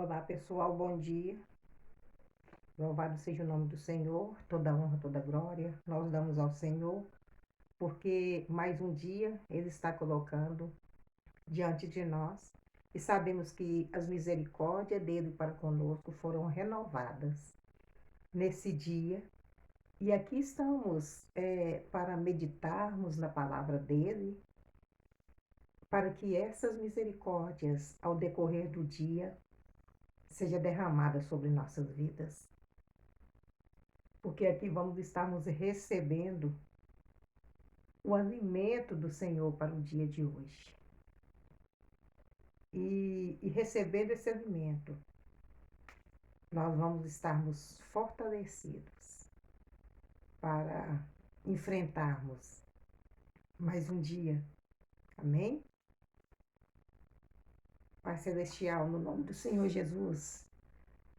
Olá, pessoal, bom dia. Louvado seja o nome do Senhor, toda honra, toda glória. Nós damos ao Senhor, porque mais um dia Ele está colocando diante de nós e sabemos que as misericórdias dele para conosco foram renovadas nesse dia. E aqui estamos para meditarmos na palavra dele, para que essas misericórdias, ao decorrer do dia, seja derramada sobre nossas vidas. Porque aqui vamos estarmos recebendo o alimento do Senhor para o dia de hoje. E recebendo esse alimento, nós vamos estarmos fortalecidos para enfrentarmos mais um dia. Amém? Pai Celestial, no nome do Senhor Jesus,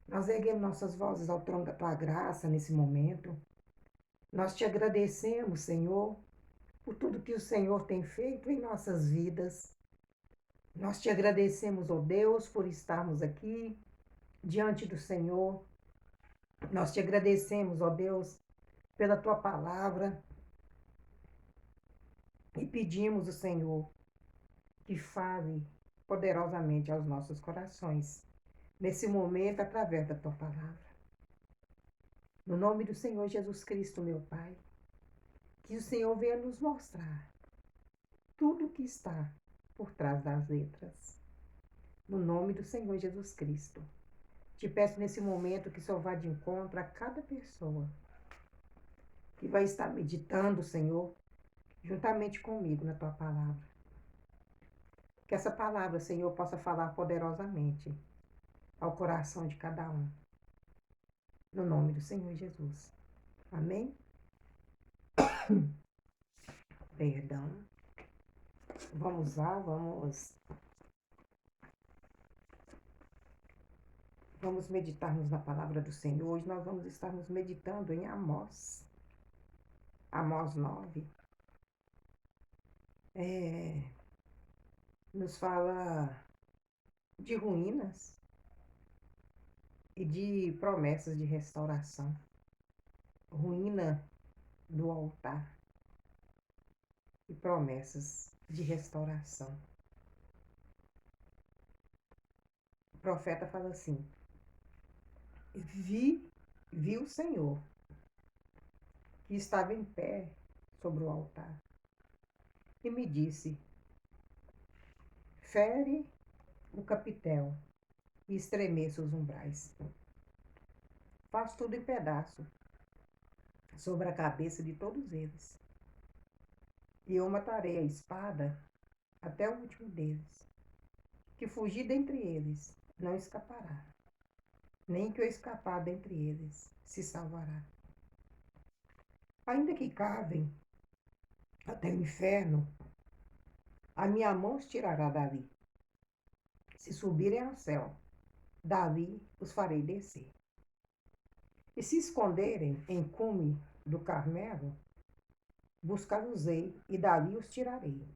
nós erguemos nossas vozes ao trono da Tua graça nesse momento. Nós te agradecemos, Senhor, por tudo que o Senhor tem feito em nossas vidas. Nós te agradecemos, ó Deus, por estarmos aqui diante do Senhor. Nós te agradecemos, ó Deus, pela tua palavra e pedimos ao Senhor que fale poderosamente aos nossos corações nesse momento através da tua palavra. No nome do Senhor Jesus Cristo, meu Pai, que o Senhor venha nos mostrar tudo o que está por trás das letras. No nome do Senhor Jesus Cristo. Te peço nesse momento que o Senhor vá de encontro a cada pessoa que vai estar meditando, Senhor, juntamente comigo na tua palavra. Que essa palavra, Senhor, possa falar poderosamente ao coração de cada um. No nome do Senhor Jesus. Amém? Perdão. Vamos lá, vamos meditarmos na palavra do Senhor. Hoje nós vamos estarmos meditando em Amós. Amós 9. Nos fala de ruínas e de promessas de restauração. Ruína do altar e promessas de restauração. O profeta fala assim: vi o Senhor que estava em pé sobre o altar e me disse: fere o capitel e estremeça os umbrais. Faz tudo em pedaço sobre a cabeça de todos eles. E eu matarei a espada até o último deles. Que fugir dentre eles não escapará, nem que o escapar dentre eles se salvará. Ainda que cavem até o inferno, a minha mão os tirará dali. Se subirem ao céu, dali os farei descer. E se esconderem em cume do Carmelo, buscar-los-ei e dali os tirarei.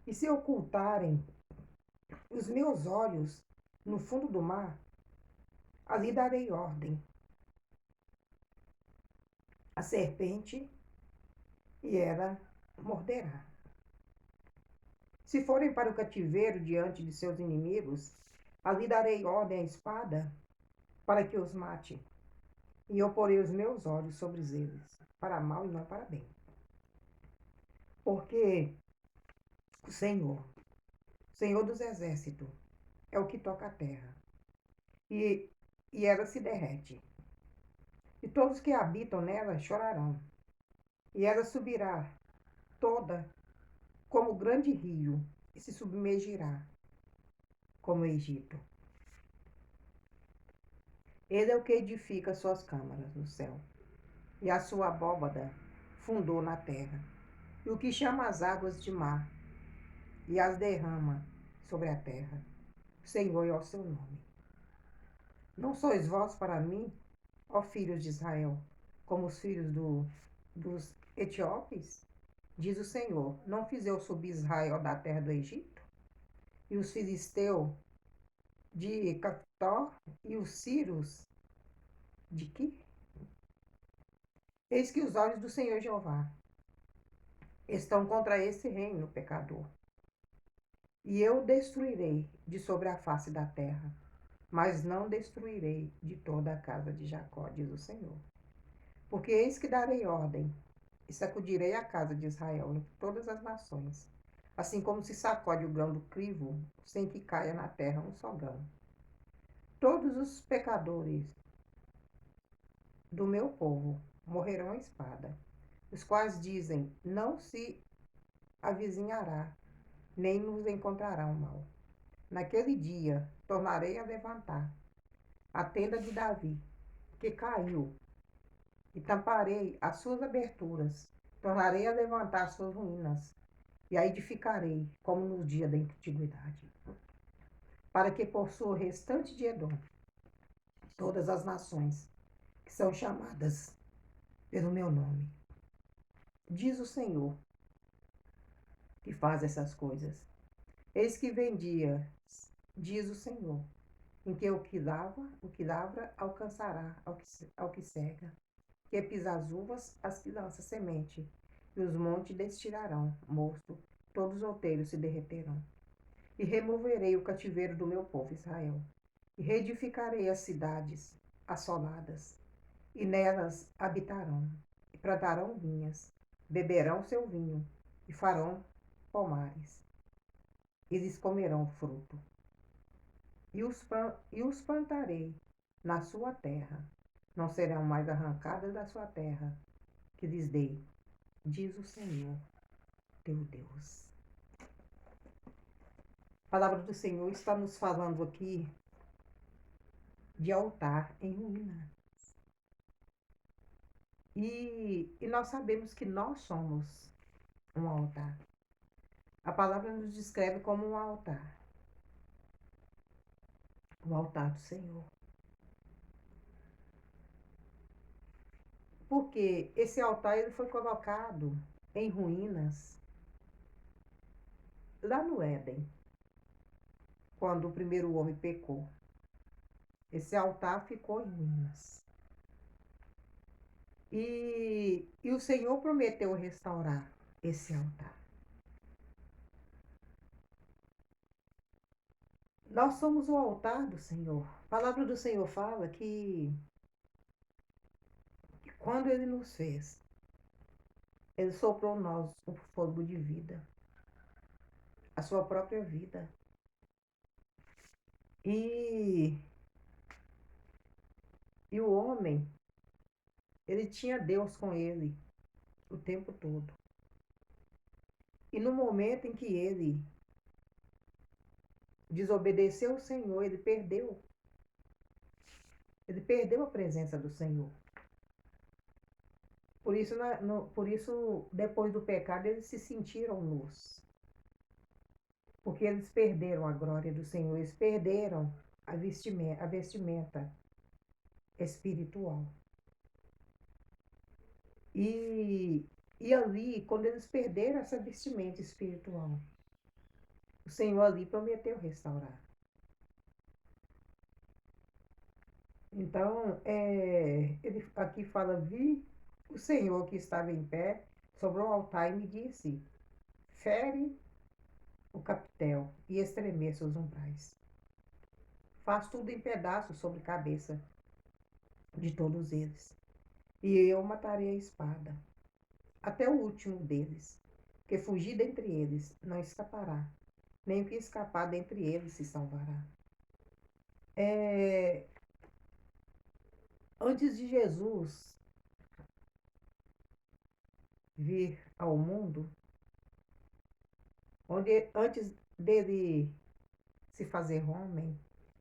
E se ocultarem os meus olhos no fundo do mar, ali darei ordem. A serpente, e ela morderá. Se forem para o cativeiro diante de seus inimigos, ali darei ordem à espada para que os mate. E eu porei os meus olhos sobre eles, para mal e não para bem. Porque o Senhor dos exércitos, é o que toca a terra. E ela se derrete. E todos que habitam nela chorarão. E ela subirá toda como grande rio e se submergirá como o Egito. Ele é o que edifica suas câmaras no céu, e a sua abóbada fundou na terra, e o que chama as águas de mar, e as derrama sobre a terra. O Senhor é o seu nome. Não sois vós para mim, ó filhos de Israel, como os filhos dos etíopes? Diz o Senhor: não fiz eu subir Israel da terra do Egito? E os filisteus de Cafitor e os Círios de Qui? Eis que os olhos do Senhor Jeová estão contra esse reino pecador, e eu o destruirei de sobre a face da terra, mas não destruirei de toda a casa de Jacó, diz o Senhor. Porque eis que darei ordem, e sacudirei a casa de Israel entre todas as nações, assim como se sacode o grão do crivo, sem que caia na terra um só grão. Todos os pecadores do meu povo morrerão à espada, os quais dizem, não se avizinhará, nem nos encontrará o mal. Naquele dia tornarei a levantar a tenda de Davi, que caiu, e tamparei as suas aberturas, tornarei a levantar as suas ruínas, e a edificarei, como nos dias da antiguidade, para que possua o restante de Edom, todas as nações que são chamadas pelo meu nome. Diz o Senhor, que faz essas coisas. Eis que vem dia, diz o Senhor, em que o que lavra alcançará ao que cega, que pisa as uvas, as que lança semente, e os montes destilarão mosto, todos os outeiros se derreterão. E removerei o cativeiro do meu povo Israel, e reedificarei as cidades assoladas, e nelas habitarão, e plantarão vinhas, beberão seu vinho, e farão pomares. Eles comerão fruto, e os plantarei na sua terra. Não serão mais arrancadas da sua terra, que lhes dei, diz o Senhor, teu Deus. A palavra do Senhor está nos falando aqui de altar em ruína. E nós sabemos que nós somos um altar. A palavra nos descreve como um altar. O altar do Senhor. Porque esse altar ele foi colocado em ruínas lá no Éden, quando o primeiro homem pecou. Esse altar ficou em ruínas. E o Senhor prometeu restaurar esse altar. Nós somos o altar do Senhor. A palavra do Senhor fala que quando Ele nos fez, Ele soprou em nós o fogo de vida, a sua própria vida. E, e o homem, ele tinha Deus com ele o tempo todo. E no momento em que ele desobedeceu o Senhor, ele perdeu. Ele perdeu a presença do Senhor. Por isso, depois do pecado, eles se sentiram nus. Porque eles perderam a glória do Senhor, eles perderam a vestimenta espiritual. E, e ali, quando eles perderam essa vestimenta espiritual, o Senhor ali prometeu restaurar. Então, ele aqui fala: vi o Senhor que estava em pé sobre o altar e me disse: fere o capitel e estremeça os umbrais. Faz tudo em pedaços sobre a cabeça de todos eles. E eu matarei a espada, até o último deles, que fugir dentre eles não escapará, nem o que escapar dentre eles se salvará. É, antes de Jesus vir ao mundo, antes dele se fazer homem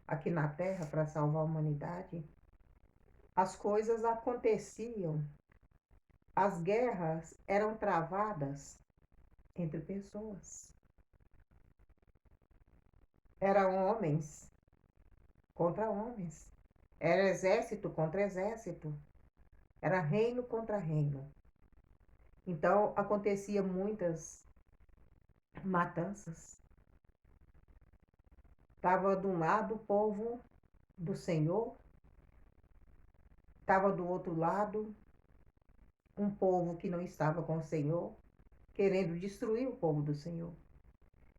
aqui na terra para salvar a humanidade, as coisas aconteciam, as guerras eram travadas entre pessoas. Eram homens contra homens. Era exército contra exército. Era reino contra reino. Então acontecia muitas matanças. Estava de um lado o povo do Senhor, estava do outro lado um povo que não estava com o Senhor, querendo destruir o povo do Senhor.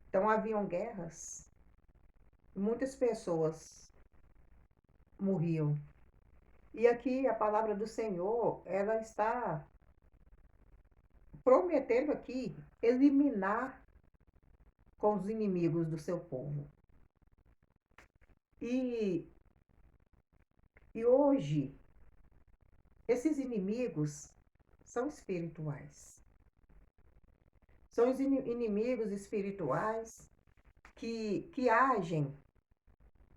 Então haviam guerras, muitas pessoas morriam. E aqui a palavra do Senhor, ela está prometendo aqui eliminar com os inimigos do seu povo. E, e hoje, esses inimigos são espirituais. São os inimigos espirituais que agem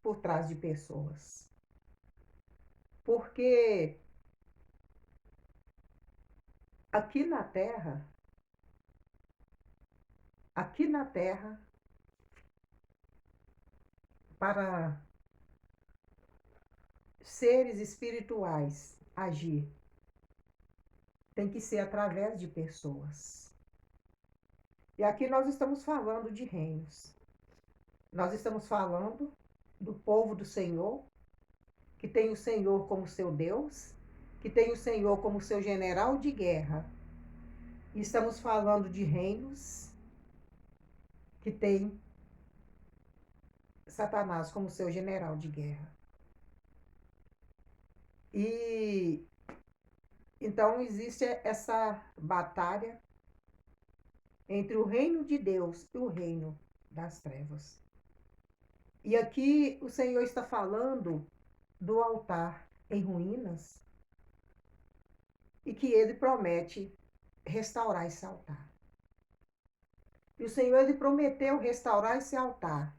por trás de pessoas. Porque aqui na terra, para seres espirituais agir, tem que ser através de pessoas. E aqui nós estamos falando de reinos. Nós estamos falando do povo do Senhor, que tem o Senhor como seu Deus, que tem o Senhor como seu general de guerra. E estamos falando de reinos que tem Satanás como seu general de guerra. E então existe essa batalha entre o reino de Deus e o reino das trevas. E aqui o Senhor está falando do altar em ruínas e que ele promete restaurar esse altar. E o Senhor ele prometeu restaurar esse altar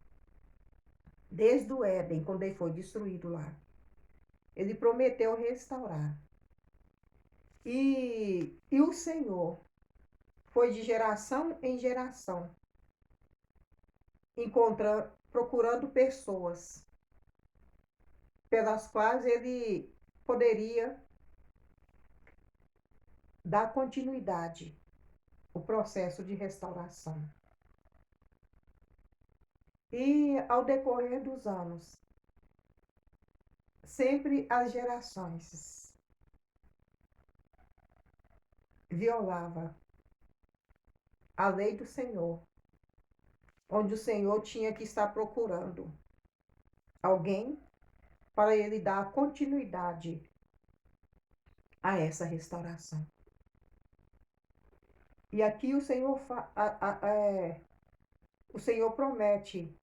desde o Éden, quando ele foi destruído lá. Ele prometeu restaurar. E o Senhor foi de geração em geração procurando pessoas pelas quais ele poderia dar continuidade ao processo de restauração. E ao decorrer dos anos, sempre as gerações violava a lei do Senhor, onde o Senhor tinha que estar procurando alguém para ele dar continuidade a essa restauração. E aqui o Senhor promete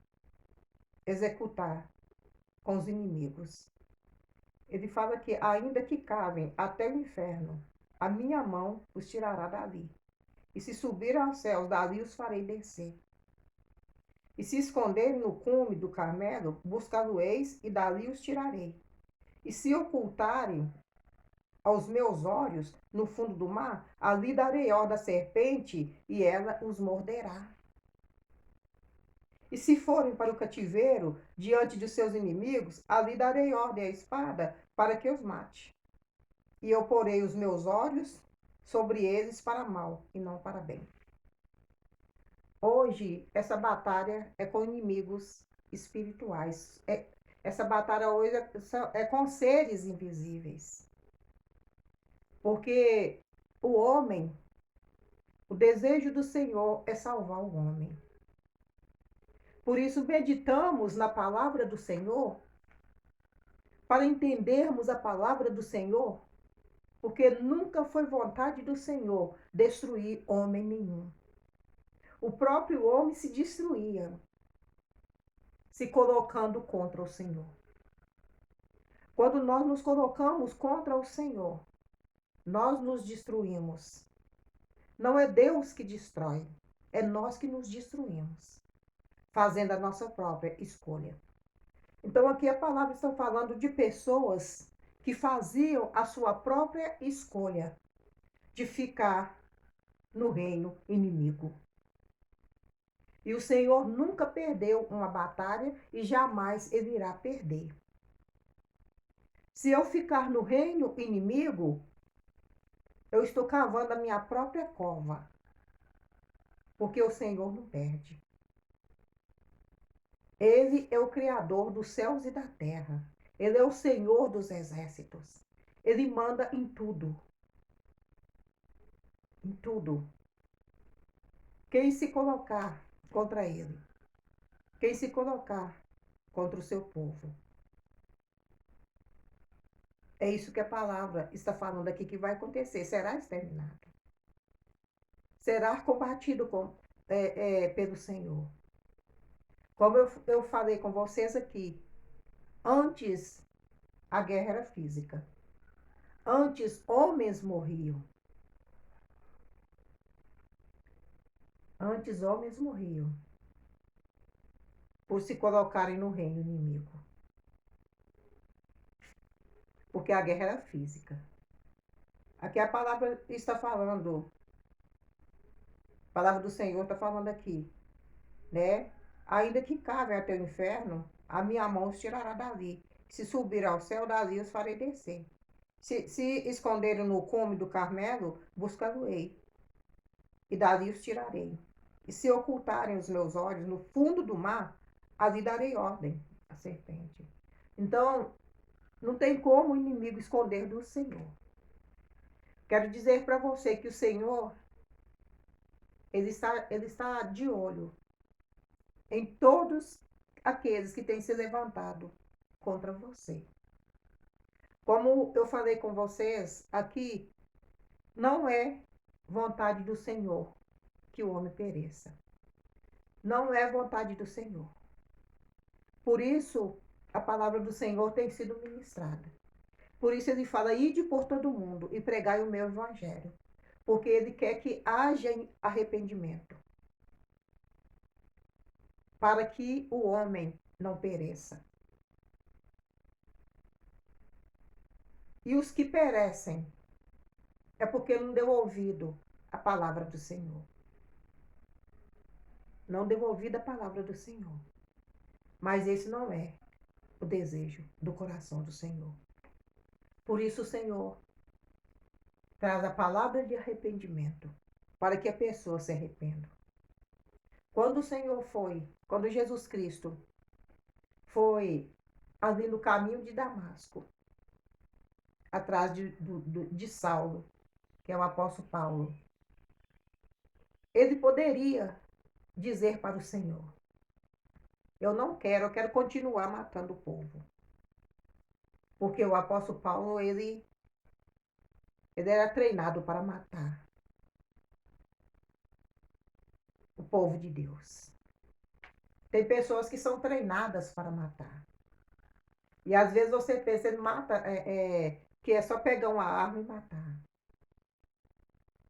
executar com os inimigos. Ele fala que ainda que cavem até o inferno, a minha mão os tirará dali. E se subirem aos céus, dali os farei descer. E se esconderem no cume do Carmelo, buscá-lo-eis e dali os tirarei. E se ocultarem aos meus olhos no fundo do mar, ali darei ordem à serpente e ela os morderá. E se forem para o cativeiro, diante de seus inimigos, ali darei ordem à espada para que os mate. E eu porei os meus olhos sobre eles para mal e não para bem. Hoje, essa batalha é com inimigos espirituais. Essa batalha hoje é com seres invisíveis. Porque o homem, o desejo do Senhor é salvar o homem. Por isso, meditamos na palavra do Senhor, para entendermos a palavra do Senhor, porque nunca foi vontade do Senhor destruir homem nenhum. O próprio homem se destruía, se colocando contra o Senhor. Quando nós nos colocamos contra o Senhor, nós nos destruímos. Não é Deus que destrói, é nós que nos destruímos, fazendo a nossa própria escolha. Então aqui a palavra está falando de pessoas que faziam a sua própria escolha de ficar no reino inimigo. E o Senhor nunca perdeu uma batalha e jamais ele irá perder. Se eu ficar no reino inimigo, eu estou cavando a minha própria cova, porque o Senhor não perde. Ele é o Criador dos céus e da terra. Ele é o Senhor dos exércitos. Ele manda em tudo. Em tudo. Quem se colocar contra ele, quem se colocar contra o seu povo, é isso que a palavra está falando aqui que vai acontecer. Será exterminado. Será combatido pelo Senhor. Como eu falei com vocês aqui, antes a guerra era física. Antes homens morriam. Antes homens morriam por se colocarem no reino inimigo. Porque a guerra era física. Aqui a palavra está falando, a palavra do Senhor está falando aqui, né? Ainda que cavem até o inferno, a minha mão os tirará dali. Se subir ao céu, dali os farei descer. Se esconderem no cume do Carmelo, buscá-lo-ei, e dali os tirarei. E se ocultarem os meus olhos no fundo do mar, ali darei ordem à serpente. Então, não tem como o inimigo esconder do Senhor. Quero dizer para você que o Senhor, ele está de olho em todos aqueles que têm se levantado contra você. Como eu falei com vocês, aqui não é vontade do Senhor que o homem pereça. Não é vontade do Senhor. Por isso, a palavra do Senhor tem sido ministrada. Por isso ele fala, ide por todo mundo e pregai o meu evangelho. Porque ele quer que haja arrependimento. Para que o homem não pereça. E os que perecem é porque não deu ouvido à palavra do Senhor. Não deu ouvido à palavra do Senhor. Mas esse não é o desejo do coração do Senhor. Por isso o Senhor traz a palavra de arrependimento para que a pessoa se arrependa. Quando Jesus Cristo foi ali no caminho de Damasco, atrás de Saulo, que é o apóstolo Paulo, ele poderia dizer para o Senhor, eu quero continuar matando o povo. Porque o apóstolo Paulo, ele era treinado para matar o povo de Deus. Tem pessoas que são treinadas para matar. E às vezes você pensa, ele mata, que é só pegar uma arma e matar.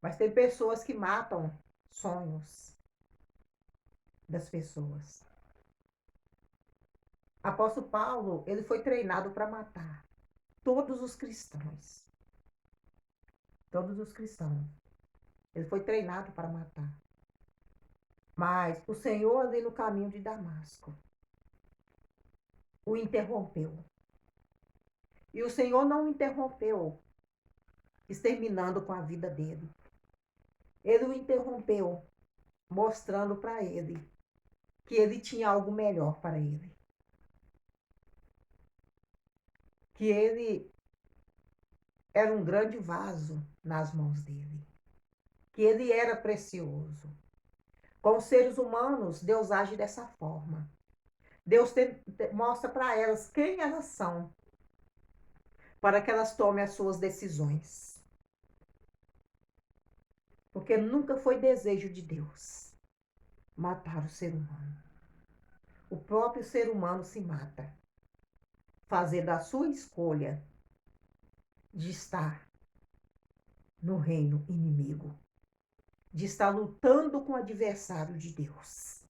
Mas tem pessoas que matam sonhos das pessoas. Apóstolo Paulo, ele foi treinado para matar todos os cristãos. Todos os cristãos. Ele foi treinado para matar. Mas o Senhor ali no caminho de Damasco o interrompeu. E o Senhor não o interrompeu exterminando com a vida dele. Ele o interrompeu mostrando para ele que ele tinha algo melhor para ele. Que ele era um grande vaso nas mãos dele. Que ele era precioso. Com os seres humanos, Deus age dessa forma. Deus mostra para elas quem elas são, para que elas tomem as suas decisões. Porque nunca foi desejo de Deus matar o ser humano. O próprio ser humano se mata, fazendo a sua escolha de estar no reino inimigo, de estar lutando com o adversário de Deus.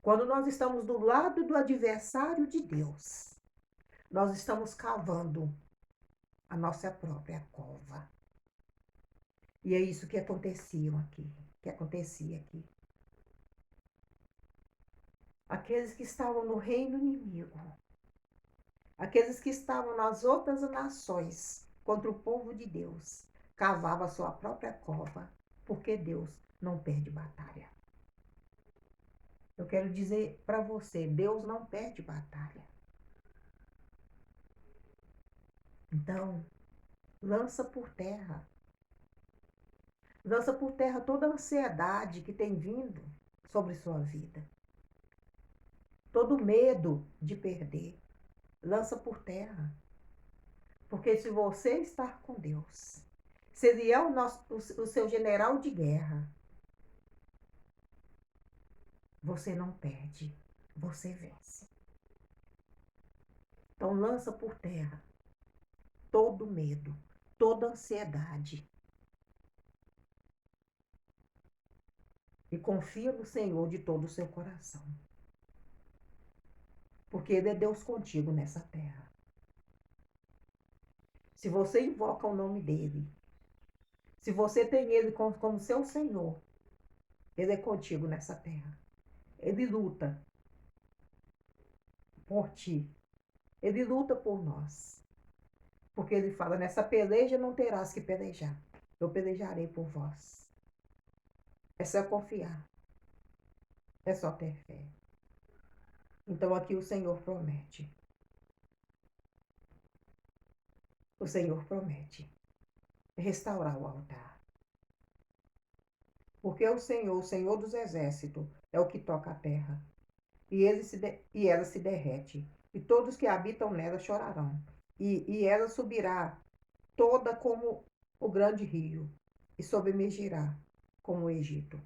Quando nós estamos do lado do adversário de Deus, nós estamos cavando a nossa própria cova. E é isso que acontecia aqui. Aqueles que estavam no reino inimigo, aqueles que estavam nas outras nações contra o povo de Deus, cavavam a sua própria cova, porque Deus não perde batalha. Eu quero dizer para você, Deus não perde batalha. Então, lança por terra. Lança por terra toda a ansiedade que tem vindo sobre sua vida. Todo medo de perder. Lança por terra. Porque se você estar com Deus, se Ele é o seu general de guerra, você não perde, você vence. Então lança por terra todo medo, toda ansiedade. E confia no Senhor de todo o seu coração. Porque Ele é Deus contigo nessa terra. Se você invoca o nome dEle, se você tem Ele como seu Senhor, Ele é contigo nessa terra. Ele luta por ti. Ele luta por nós. Porque Ele fala, nessa peleja não terás que pelejar. Eu pelejarei por vós. É só confiar. É só ter fé. Então aqui o Senhor promete. O Senhor promete restaurar o altar. Porque o Senhor dos exércitos, é o que toca a terra. E ela se derrete. E todos que habitam nela chorarão. E ela subirá toda como o grande rio. E submergirá como o Egito.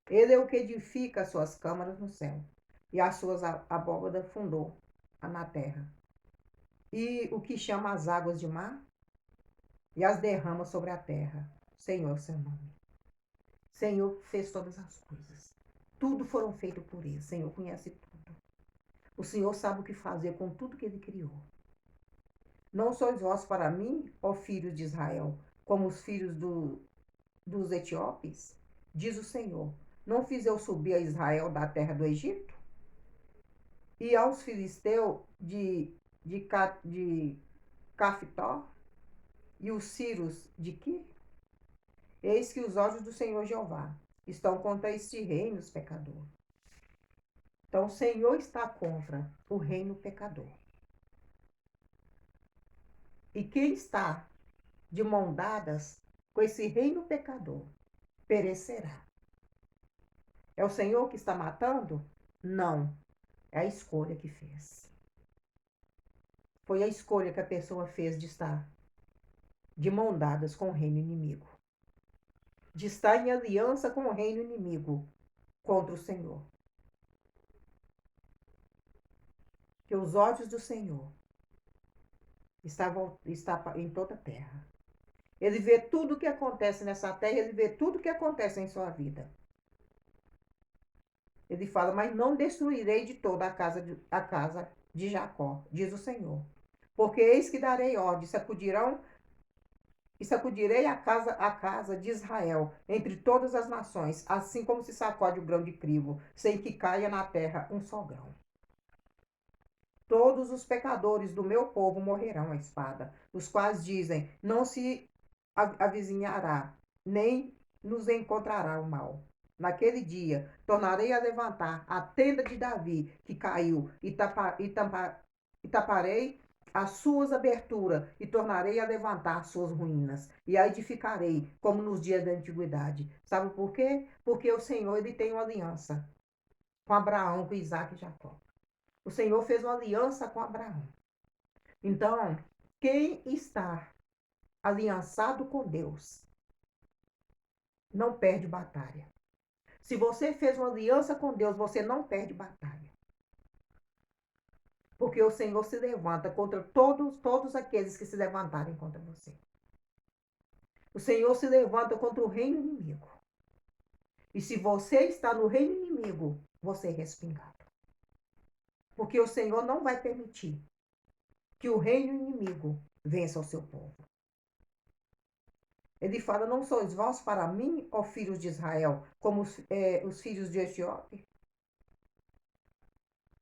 Ele é o que edifica as suas câmaras no céu. E as suas abóbadas fundou na terra. E o que chama as águas de mar e as derrama sobre a terra. Senhor é o seu nome. Senhor fez todas as coisas. Tudo foram feito por Ele. Senhor conhece tudo. O Senhor sabe o que fazer com tudo que Ele criou. Não sois vós para mim, ó filhos de Israel, como os filhos dos etíopes? Diz o Senhor. Não fiz eu subir a Israel da terra do Egito? E aos filisteus de Caftor? E os sírios de Quir? Eis que os olhos do Senhor Jeová estão contra este reino pecador. Então o Senhor está contra o reino pecador. E quem está de mão dadas com esse reino pecador perecerá. É o Senhor que está matando? Não. É a escolha que fez. Foi a escolha que a pessoa fez de estar de mão dadas com o reino inimigo. De estar em aliança com o reino inimigo contra o Senhor. Que os olhos do Senhor está em toda a terra. Ele vê tudo o que acontece nessa terra, ele vê tudo o que acontece em sua vida. Ele fala, mas não destruirei de toda a casa de Jacó, diz o Senhor. Porque eis que darei ordem, sacudirei a casa de Israel entre todas as nações, assim como se sacode o grão de crivo, sem que caia na terra um só grão. Todos os pecadores do meu povo morrerão à espada, os quais dizem, não se avizinhará, nem nos encontrará o mal. Naquele dia, tornarei a levantar a tenda de Davi, que caiu, e taparei as suas aberturas, e tornarei a levantar as suas ruínas, e a edificarei, como nos dias da antiguidade. Sabe por quê? Porque o Senhor ele tem uma aliança com Abraão, com Isaac e Jacó. O Senhor fez uma aliança com Abraão. Então, quem está aliançado com Deus não perde batalha. Se você fez uma aliança com Deus, você não perde batalha. Porque o Senhor se levanta contra todos aqueles que se levantarem contra você. O Senhor se levanta contra o reino inimigo. E se você está no reino inimigo, você é respingado. Porque o Senhor não vai permitir que o reino inimigo vença o seu povo. Ele fala, não sois vós para mim, ó filhos de Israel, como os filhos de Etiópia?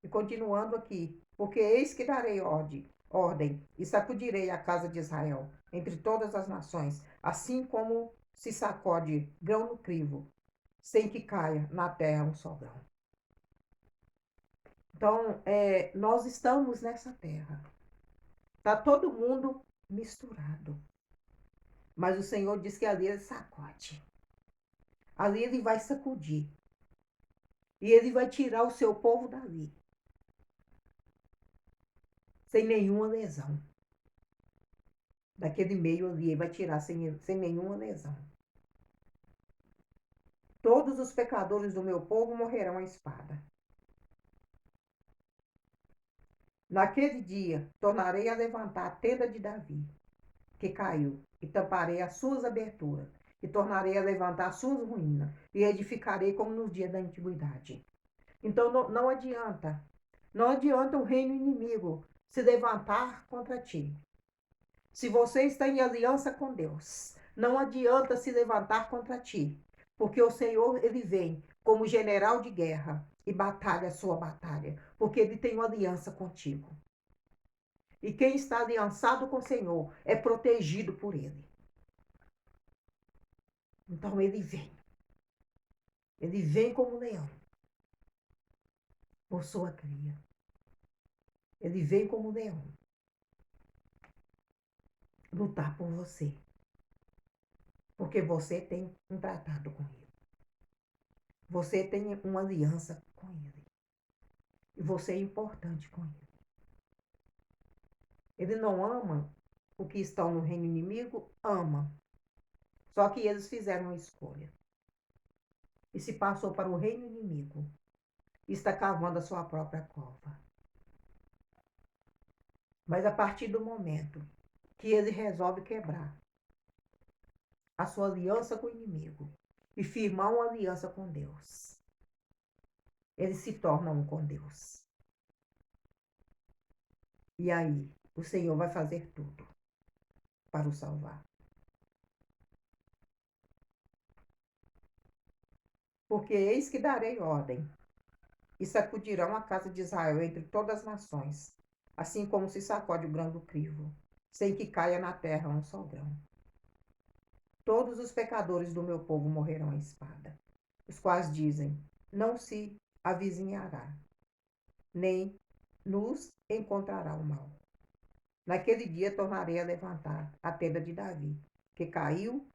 E continuando aqui, porque eis que darei ordem, e sacudirei a casa de Israel entre todas as nações, assim como se sacode grão no crivo, sem que caia na terra um só grão. Então, nós estamos nessa terra. Está todo mundo misturado. Mas o Senhor diz que ali ele sacode. Ali ele vai sacudir. E ele vai tirar o seu povo dali. Sem nenhuma lesão. Daquele meio ali, ele vai tirar sem nenhuma lesão. Todos os pecadores do meu povo morrerão à espada. Naquele dia, tornarei a levantar a tenda de Davi, que caiu, e tamparei as suas aberturas, e tornarei a levantar as suas ruínas, e edificarei como nos dias da antiguidade. Então não adianta, não adianta o reino inimigo se levantar contra ti. Se você está em aliança com Deus, não adianta se levantar contra ti, porque o Senhor, ele vem como general de guerra e batalha a sua batalha, porque ele tem uma aliança contigo. E quem está aliançado com o Senhor é protegido por ele. Então ele vem. Ele vem como leão por sua cria. Ele vem como leão lutar por você. Porque você tem um tratado com ele. Você tem uma aliança com ele. E você é importante com ele. Ele não ama o que estão no reino inimigo, ama. Só que eles fizeram uma escolha. E se passou para o reino inimigo. Está cavando a sua própria cova. Mas a partir do momento que ele resolve quebrar a sua aliança com o inimigo e firmar uma aliança com Deus, ele se torna um com Deus. E aí, o Senhor vai fazer tudo para o salvar. Porque eis que darei ordem, e sacudirão a casa de Israel entre todas as nações, assim como se sacode o grão do crivo, sem que caia na terra um só grão. Todos os pecadores do meu povo morrerão à espada, os quais dizem, não se avizinhará, nem nos encontrará o mal. Naquele dia tornarei a levantar a tenda de Davi, que caiu,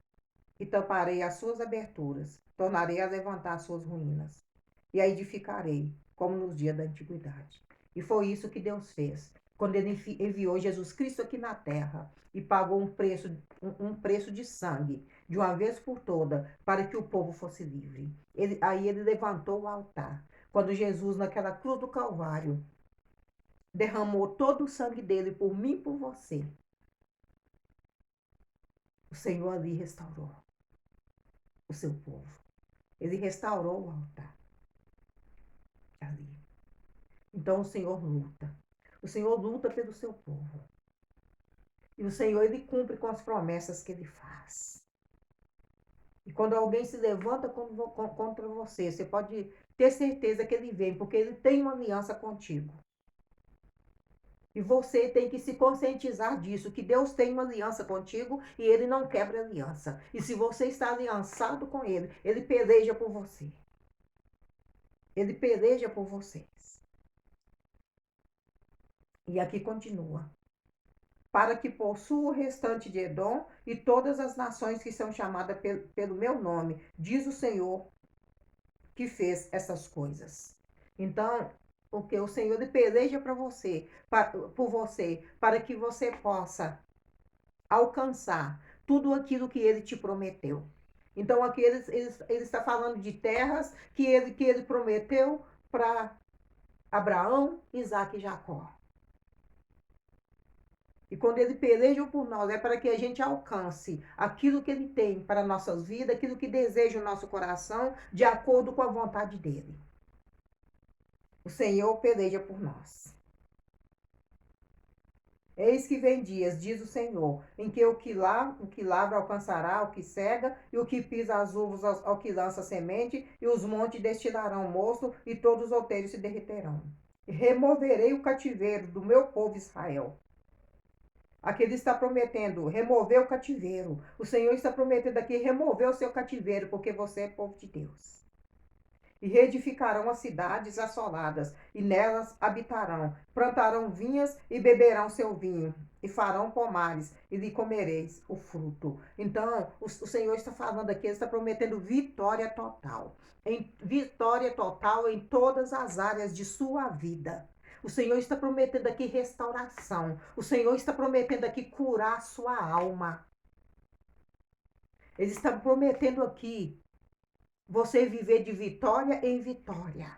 e tamparei as suas aberturas, tornarei a levantar as suas ruínas, e a edificarei, como nos dias da antiguidade. E foi isso que Deus fez, quando ele enviou Jesus Cristo aqui na terra e pagou um preço de sangue, de uma vez por toda, para que o povo fosse livre. Aí ele levantou o altar. Quando Jesus, naquela cruz do Calvário, derramou todo o sangue dele por mim e por você, o Senhor ali restaurou o seu povo. Ele restaurou o altar ali. Então o Senhor luta. O Senhor luta pelo seu povo. E o Senhor, ele cumpre com as promessas que ele faz. E quando alguém se levanta contra você, você pode ter certeza que ele vem, porque ele tem uma aliança contigo. E você tem que se conscientizar disso, que Deus tem uma aliança contigo e ele não quebra aliança. E se você está aliançado com ele, ele peleja por você. Ele peleja por vocês. E aqui continua. Para que possua o restante de Edom e todas as nações que são chamadas pelo meu nome, diz o Senhor que fez essas coisas. Então, o que o Senhor ele peleja para você, por você, para que você possa alcançar tudo aquilo que ele te prometeu. Então, aqui ele está falando de terras que ele prometeu para Abraão, Isaac e Jacó. E quando ele peleja por nós, é para que a gente alcance aquilo que ele tem para nossas vidas, aquilo que deseja o nosso coração, de acordo com a vontade dele. O Senhor peleja por nós. Eis que vem dias, diz o Senhor, em que o que lavra alcançará o que cega, e o que pisa as uvas ao que lança semente, e os montes destilarão mosto, e todos os outeiros se derreterão. Removerei o cativeiro do meu povo Israel. Aqui ele está prometendo remover o cativeiro. O Senhor está prometendo aqui remover o seu cativeiro, porque você é povo de Deus. e reedificarão as cidades assoladas, e nelas habitarão. Plantarão vinhas e beberão seu vinho, e farão pomares, e lhe comereis o fruto. Então, o Senhor está falando aqui, ele está prometendo vitória total. Vitória total em todas as áreas de sua vida. O Senhor está prometendo aqui restauração. O Senhor está prometendo aqui curar sua alma. Ele está prometendo aqui você viver de vitória em vitória.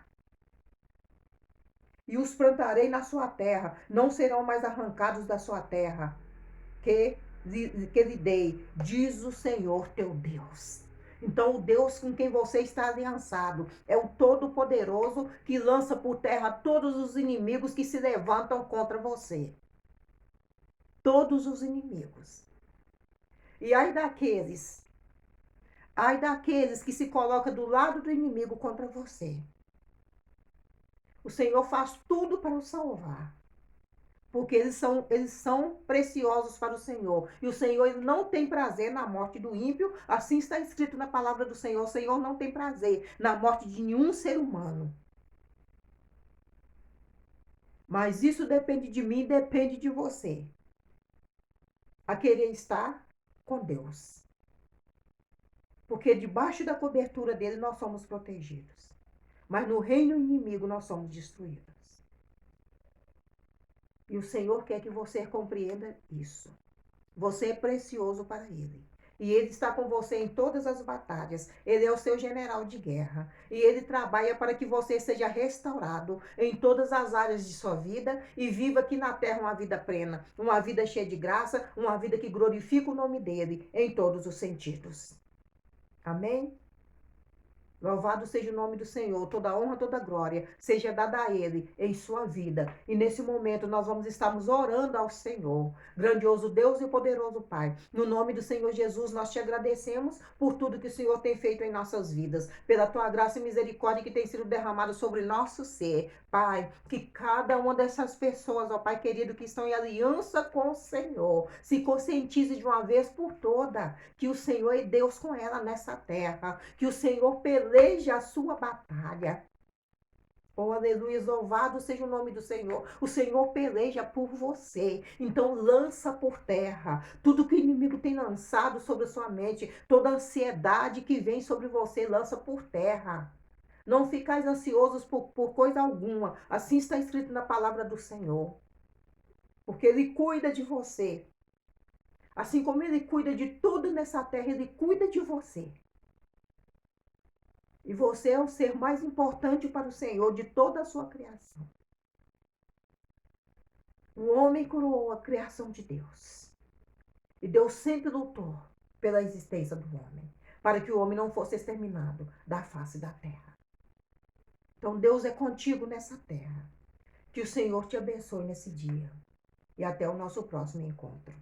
E os plantarei na sua terra, não serão mais arrancados da sua terra, que lhe dei, diz o Senhor teu Deus. Então, o Deus com quem você está aliançado é o Todo-Poderoso que lança por terra todos os inimigos que se levantam contra você. Todos os inimigos. E ai daqueles que se colocam do lado do inimigo contra você. O Senhor faz tudo para os salvar. Porque eles são preciosos para o Senhor. E o Senhor ele não tem prazer na morte do ímpio. Assim está escrito na palavra do Senhor. O Senhor não tem prazer na morte de nenhum ser humano. Mas isso depende de mim, depende de você. A querer estar com Deus. Porque debaixo da cobertura dele nós somos protegidos. Mas no reino inimigo nós somos destruídos. E o Senhor quer que você compreenda isso. Você é precioso para Ele. E Ele está com você em todas as batalhas. Ele é o seu general de guerra. E Ele trabalha para que você seja restaurado em todas as áreas de sua vida e viva aqui na terra uma vida plena, uma vida cheia de graça, uma vida que glorifica o nome dEle em todos os sentidos. Amém? Louvado seja o nome do Senhor, toda honra, toda glória seja dada a Ele em sua vida. E nesse momento nós vamos estarmos orando ao Senhor, grandioso Deus e poderoso Pai. No nome do Senhor Jesus, nós te agradecemos por tudo que o Senhor tem feito em nossas vidas, pela tua graça e misericórdia que tem sido derramada sobre nosso ser. Pai, que cada uma dessas pessoas, ó Pai querido, que estão em aliança com o Senhor, se conscientize de uma vez por toda que o Senhor é Deus com ela nessa terra, que o Senhor peleja a sua batalha. Oh, aleluia, louvado seja o nome do Senhor. O Senhor peleja por você. Então lança por terra tudo que o inimigo tem lançado sobre a sua mente, toda a ansiedade que vem sobre você, lança por terra. Não ficais ansiosos por coisa alguma. Assim está escrito na palavra do Senhor. Porque Ele cuida de você. Assim como Ele cuida de tudo nessa terra, Ele cuida de você. E você é o ser mais importante para o Senhor de toda a sua criação. O homem coroou a criação de Deus. E Deus sempre lutou pela existência do homem, para que o homem não fosse exterminado da face da terra. Então Deus é contigo nessa terra. Que o Senhor te abençoe nesse dia. E até o nosso próximo encontro.